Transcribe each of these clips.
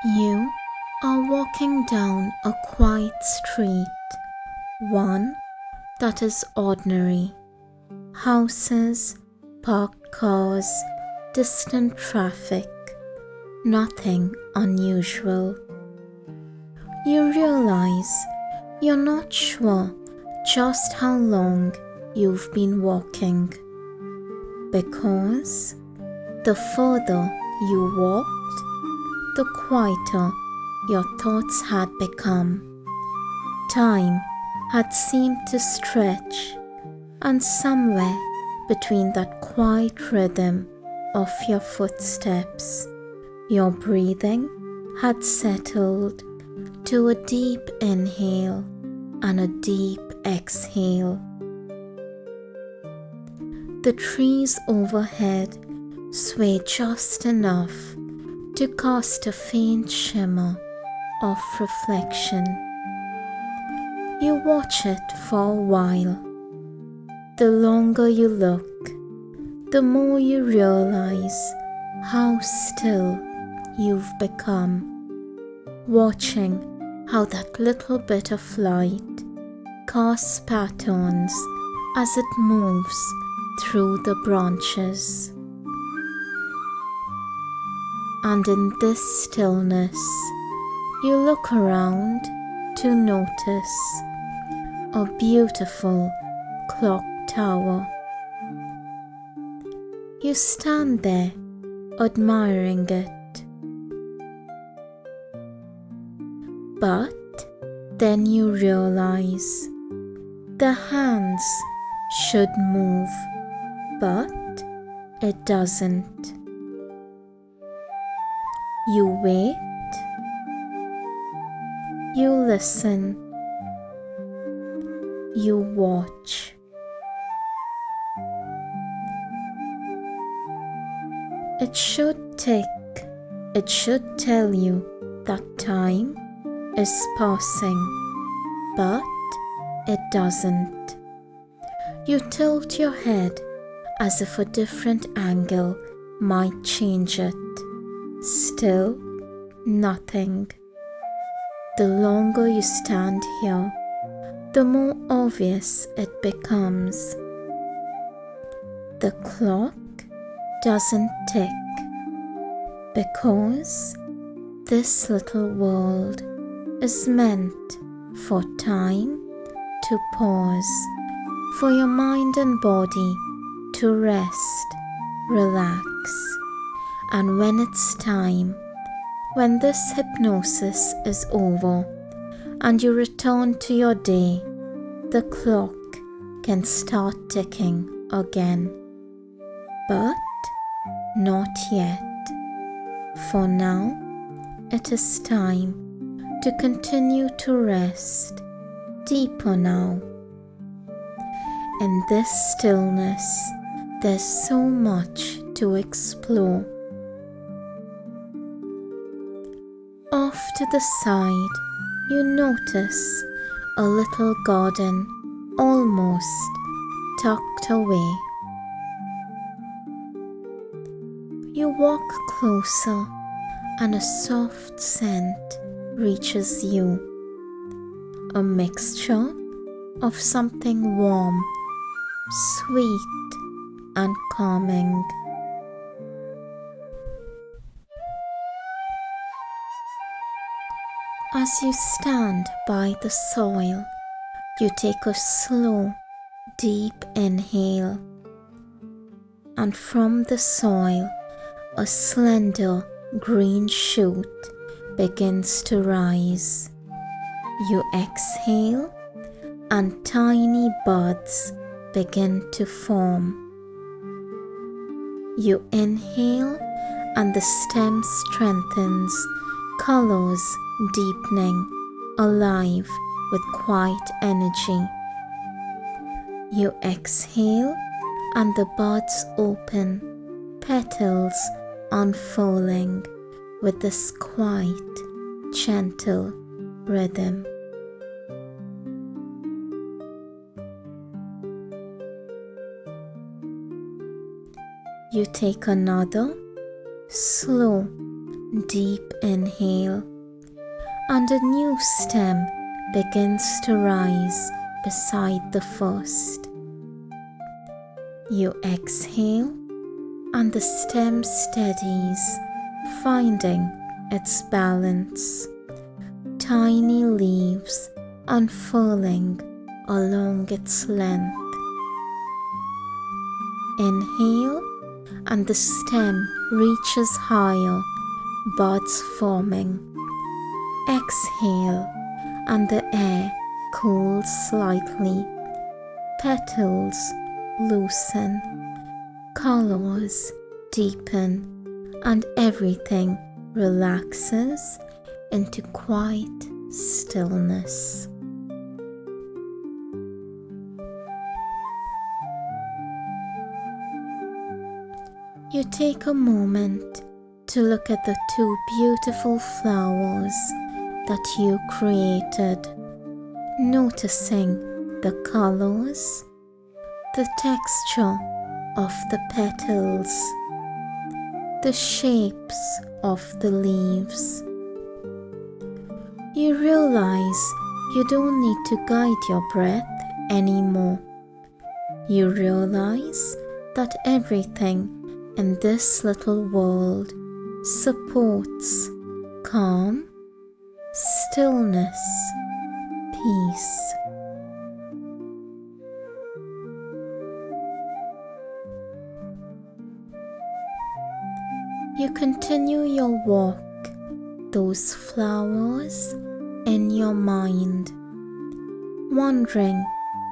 You are walking down a quiet street, one that is ordinary. Houses, parked cars, distant traffic, nothing unusual. You realize you're not sure just how long you've been walking, because the further you walked, the quieter your thoughts had become. Time had seemed to stretch, and somewhere between that quiet rhythm of your footsteps, your breathing had settled to a deep inhale and a deep exhale. The trees overhead sway just enough to cast a faint shimmer of reflection. You watch it for a while. The longer you look, the more you realize how still you've become, watching how that little bit of light casts patterns as it moves through the branches. And in this stillness, you look around to notice a beautiful clock tower. You stand there admiring it, but then you realize the hands should move, but it doesn't. You wait, you listen, you watch. It should tick, it should tell you that time is passing, but it doesn't. You tilt your head as if a different angle might change it. Still nothing. The longer you stand here, the more obvious it becomes. The clock doesn't tick because this little world is meant for time to pause, for your mind and body to rest, relax. And when it's time, when this hypnosis is over and you return to your day, the clock can start ticking again. But not yet. For now, it is time to continue to rest deeper now. In this stillness, there's so much to explore. Off to the side, you notice a little garden almost tucked away. You walk closer and a soft scent reaches you, a mixture of something warm, sweet and calming. As you stand by the soil, you take a slow, deep inhale, and from the soil, a slender green shoot begins to rise. You exhale, and tiny buds begin to form. You inhale, and the stem strengthens, colors deepening, alive with quiet energy. You exhale, and the buds open, petals unfurling with this quiet, gentle rhythm. You take another slow, deep inhale, and a new stem begins to rise beside the first. You exhale, and the stem steadies, finding its balance. Tiny leaves unfurling along its length. Inhale, and the stem reaches higher, buds forming. Exhale, and the air cools slightly. Petals loosen, colors deepen, and everything relaxes into quiet stillness. You take a moment to look at the two beautiful flowers that you created, noticing the colors, the texture of the petals, the shapes of the leaves. You realize you don't need to guide your breath anymore. You realize that everything in this little world supports calm, stillness, peace. You continue your walk, those flowers in your mind, wondering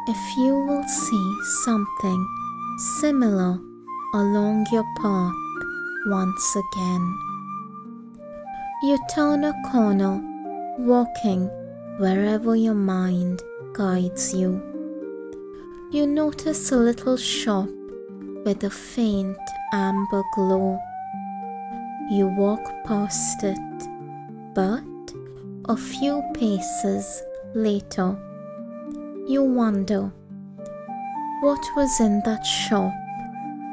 if you will see something similar along your path once again. You turn a corner, walking wherever your mind guides you. You notice a little shop with a faint amber glow. You walk past it, but a few paces later, you wonder, what was in that shop,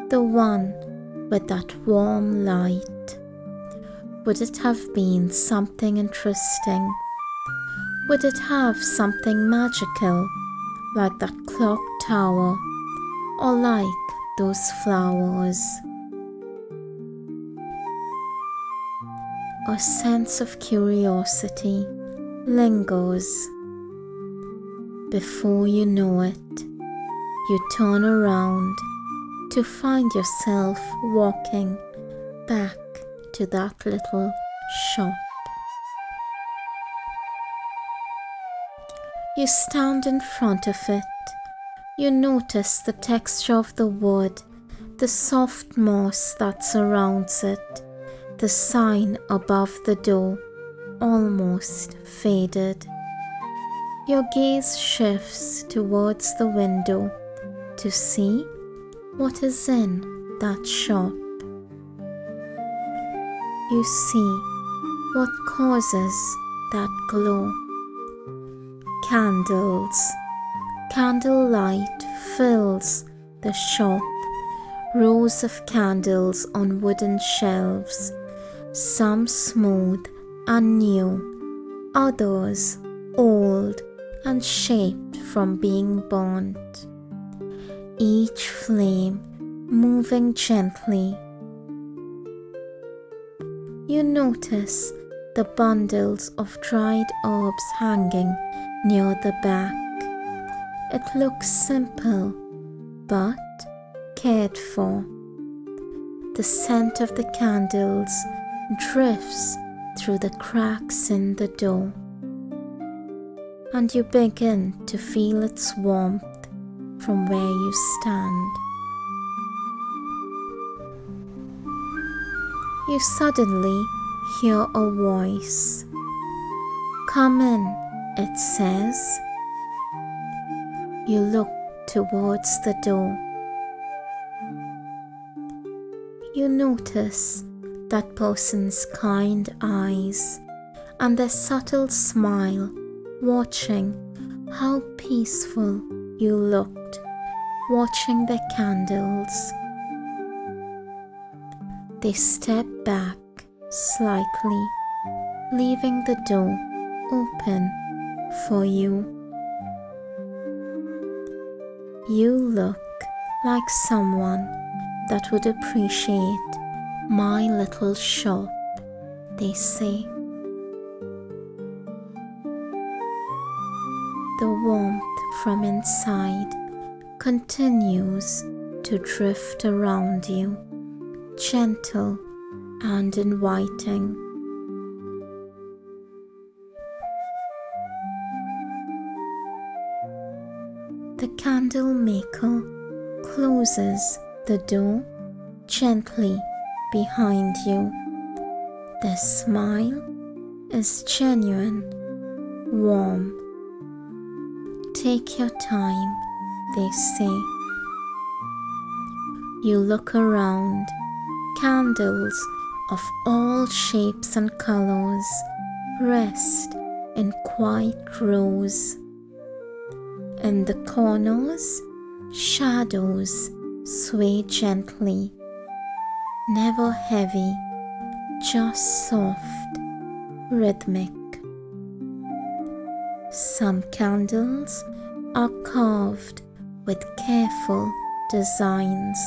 the one with that warm light? Would it have been something interesting? Would it have something magical, like that clock tower, or like those flowers? A sense of curiosity lingers. Before you know it, you turn around to find yourself walking back to that little shop. You stand in front of it. You notice the texture of the wood, the soft moss that surrounds it, the sign above the door, almost faded. Your gaze shifts towards the window to see what is in that shop. You see what causes that glow. Candles. Candlelight fills the shop. Rows of candles on wooden shelves, some smooth and new, others old and shaped from being burnt. Each flame moving gently. You notice the bundles of dried herbs hanging near the back. It looks simple, but cared for. The scent of the candles drifts through the cracks in the door, and you begin to feel its warmth from where you stand. You suddenly hear a voice. "Come in," it says. You look towards the door. You notice that person's kind eyes and their subtle smile, watching how peaceful you looked, watching the candles. They step back slightly, leaving the door open for you. You look like someone that would appreciate my little shop, they say. The warmth from inside continues to drift around you, gentle and inviting. The candlemaker closes the door gently behind you. The smile is genuine, warm. Take your time, they say. You look around. Candles of all shapes and colors rest in quiet rows. In the corners, shadows sway gently, never heavy, just soft, rhythmic. Some candles are carved with careful designs.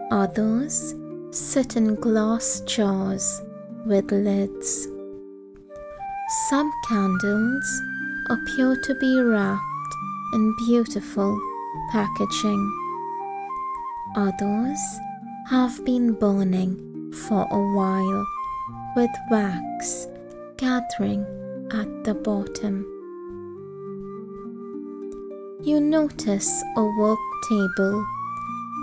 Others sit in glass jars with lids. Some candles appear to be wrapped in beautiful packaging. Others have been burning for a while, with wax gathering at the bottom. You notice a work table,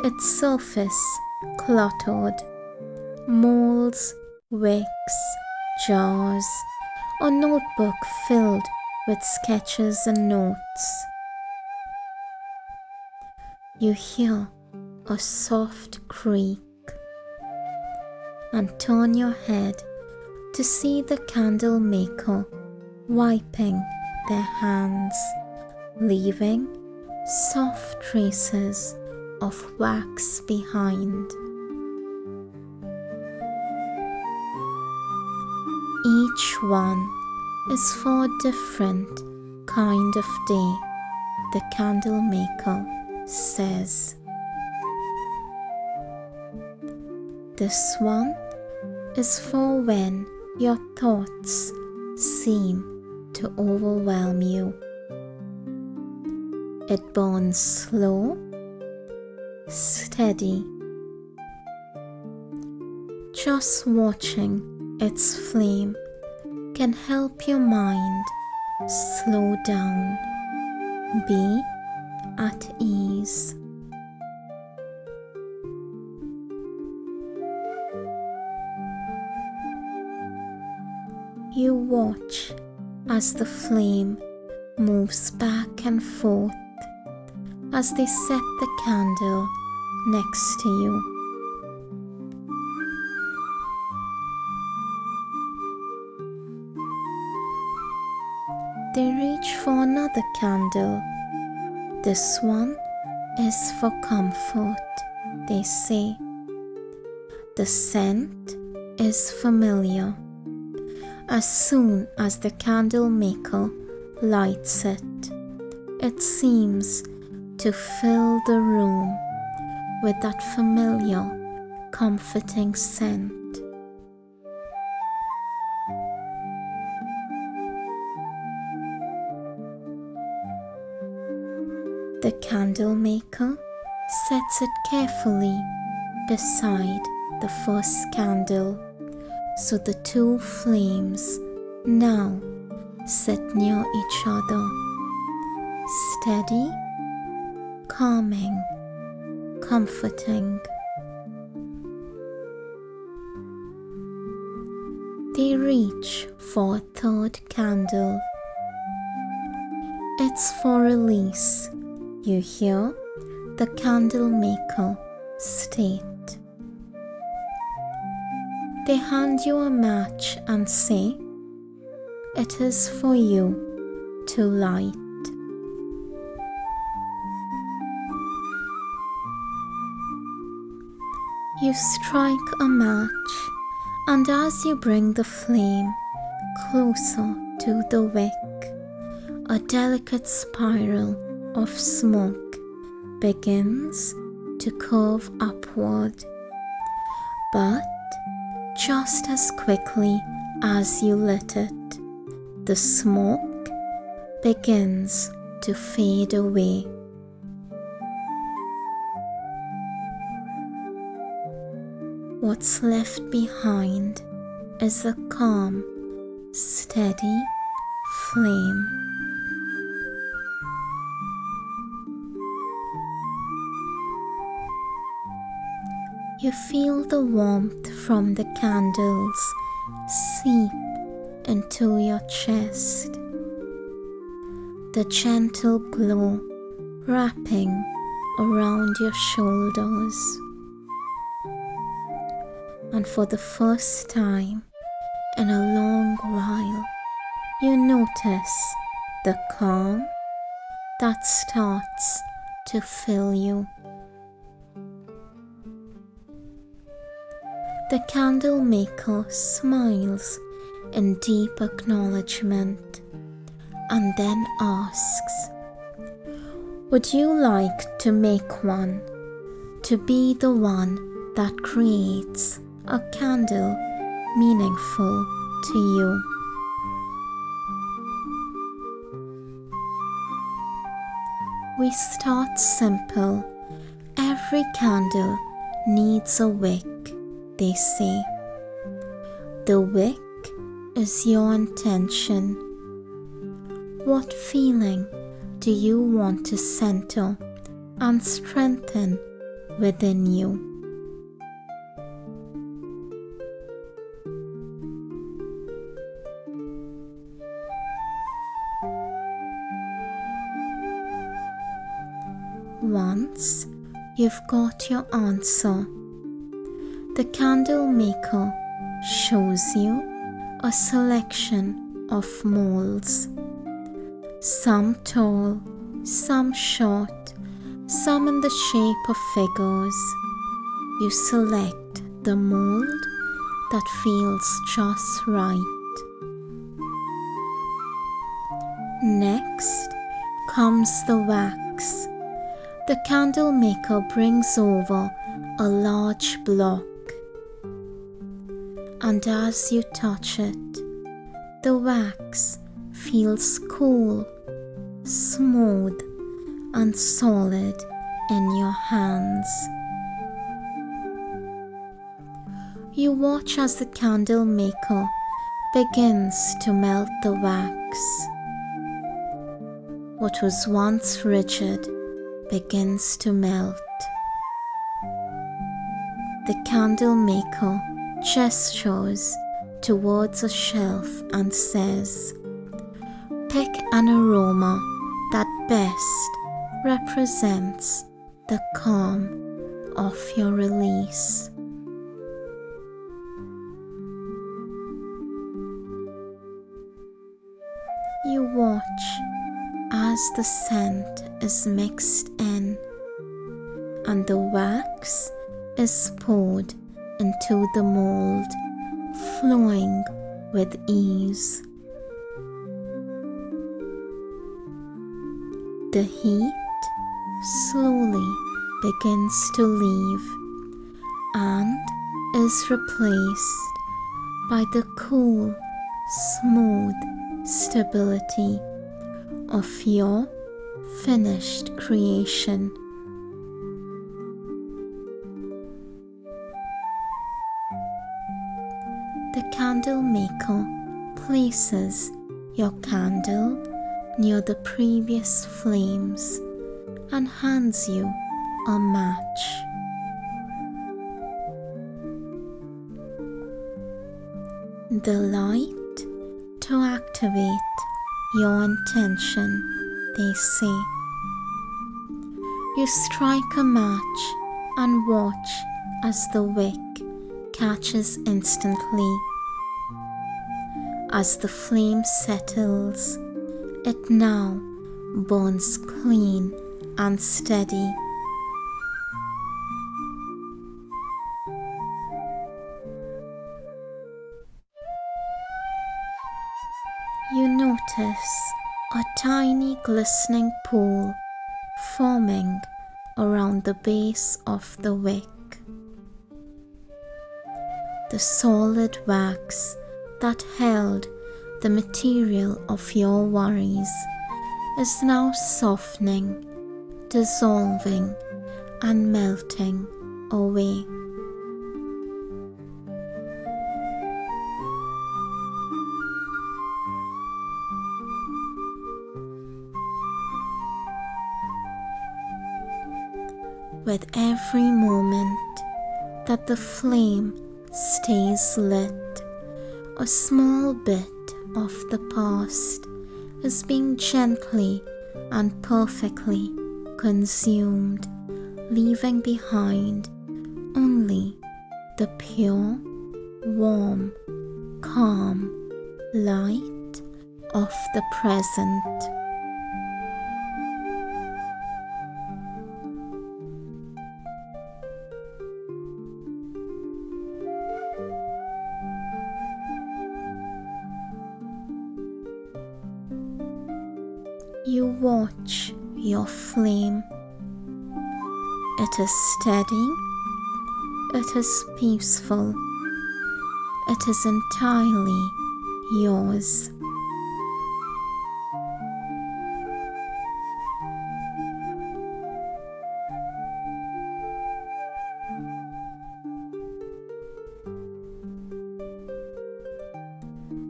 its surface cluttered. Molds, wicks, jars, a notebook filled with sketches and notes. You hear a soft creak and turn your head to see the candlemaker wiping their hands, leaving soft traces of wax behind. Each one is for a different kind of day, the candlemaker says. This one is for when your thoughts seem to overwhelm you. It burns slow, steady. Just watching its flame can help your mind slow down, be at ease. You watch as the flame moves back and forth as they set the candle next to you. They reach for another candle. This one is for comfort, they say. The scent is familiar. As soon as the candlemaker lights it, it seems to fill the room with that familiar, comforting scent. The candlemaker sets it carefully beside the first candle, so the two flames now sit near each other, steady, calming, comforting. They reach for a third candle. It's for release, you hear the candlemaker state. They hand you a match and say, "It is for you to light." You strike a match And as you bring the flame closer to the wick, a delicate spiral of smoke begins to curve upward. But just as quickly as you lit it, the smoke begins to fade away. What's left behind is a calm, steady flame. You feel the warmth from the candles seep into your chest, the gentle glow wrapping around your shoulders. And for the first time in a long while, you notice the calm that starts to fill you. The Candlemaker smiles in deep acknowledgement and then asks, "Would you like to make one, to be the one that creates a candle meaningful to you?" We start simple. Every candle needs a wick, they say. The wick is your intention. What feeling do you want to center and strengthen within you? Once you've got your answer, the Candlemaker shows you a selection of molds, some tall, some short, some in the shape of figures. You select the mold that feels just right. Next comes the wax. The Candlemaker brings over a large block, and as you touch it, the wax feels cool, smooth, and solid in your hands. You watch as the Candlemaker begins to melt the wax. What was once rigid begins to melt. The Candlemaker gestures towards a shelf and says, "Pick an aroma that best represents the calm of your release." You watch as the scent is mixed in and the wax is poured into the mold, flowing with ease. The heat slowly begins to leave and is replaced by the cool, smooth stability of your finished creation. The Candlemaker places your candle near the previous flames and hands you a match. The light to activate your intention, they say. You strike a match and watch as the wick catches instantly. As the flame settles, it now burns clean and steady. You notice a tiny glistening pool forming around the base of the wick. The solid wax that held the material of your worries is now softening, dissolving, and melting away. With every moment that the flame stays lit, a small bit of the past is being gently and perfectly consumed, leaving behind only the pure, warm, calm light of the present. You watch your flame. It is steady, it is peaceful, it is entirely yours.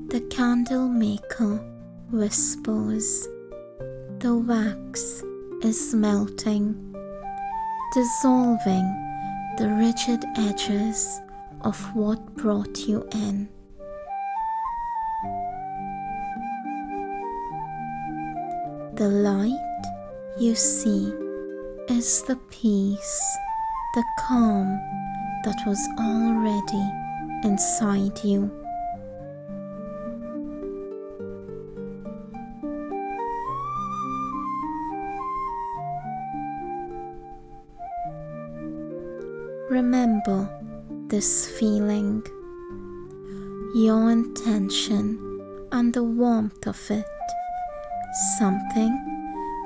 The Candlemaker whispers. The wax is melting, dissolving the rigid edges of what brought you in. The light you see is the peace, the calm that was already inside you. Remember this feeling, your intention and the warmth of it, something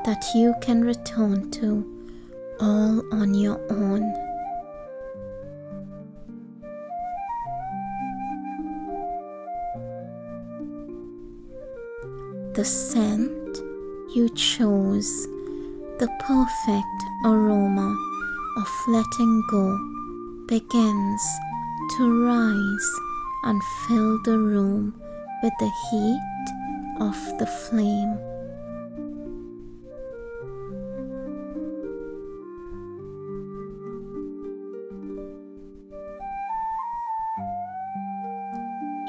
that you can return to all on your own. The scent you chose, the perfect aroma of letting go, begins to rise and fill the room with the heat of the flame.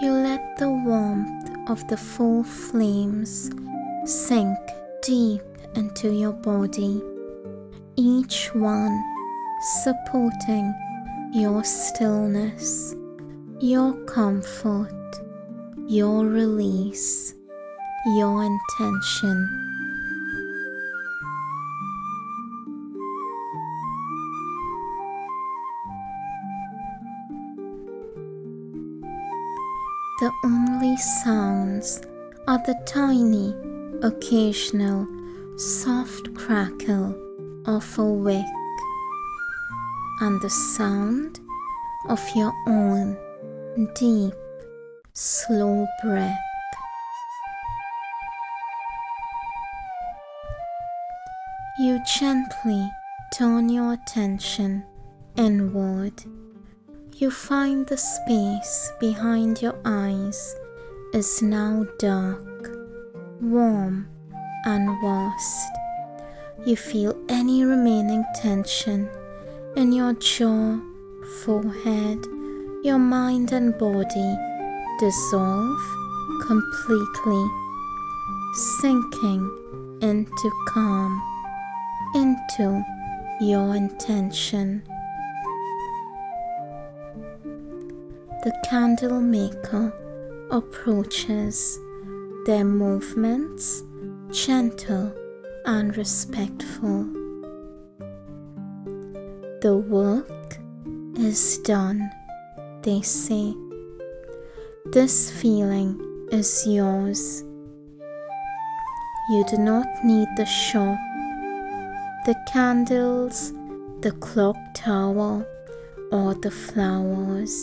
You let the warmth of the full flames sink deep into your body, each one supporting your stillness, your comfort, your release, your intention. The only sounds are the tiny, occasional, soft crackle of a wick and the sound of your own deep, slow breath. You gently turn your attention inward. You find the space behind your eyes is now dark, warm, and vast. You feel any remaining tension in your jaw, forehead, your mind and body dissolve completely, sinking into calm, into your intention. The Candlemaker approaches, their movements gentle and respectful. The work is done, they say. This feeling is yours, You do not need the shop, the candles, the clock tower, or the flowers.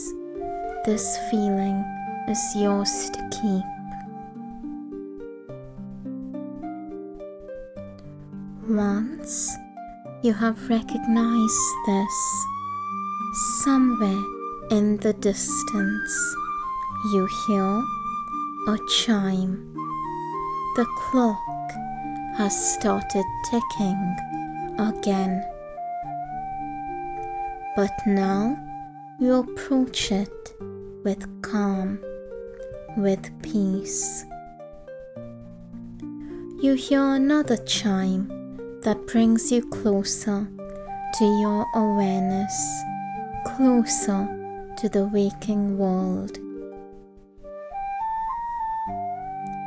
This feeling is yours to keep. Once you have recognized this, somewhere in the distance you hear a chime. The clock has started ticking again. But now you approach it with calm, with peace. You hear another chime that brings you closer to your awareness, closer to the waking world.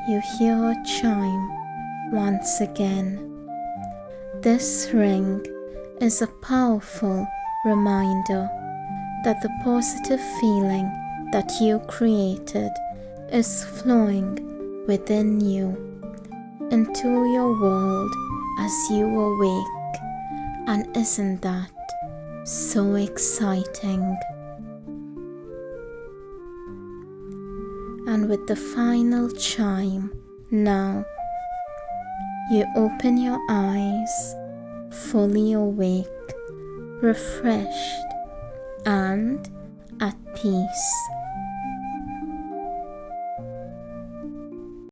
You hear a chime once again. This ring is a powerful reminder that the positive feeling that you created is flowing within you into your world as you awake. And isn't that so exciting? And with the final chime, now you open your eyes, fully awake, refreshed, and at peace.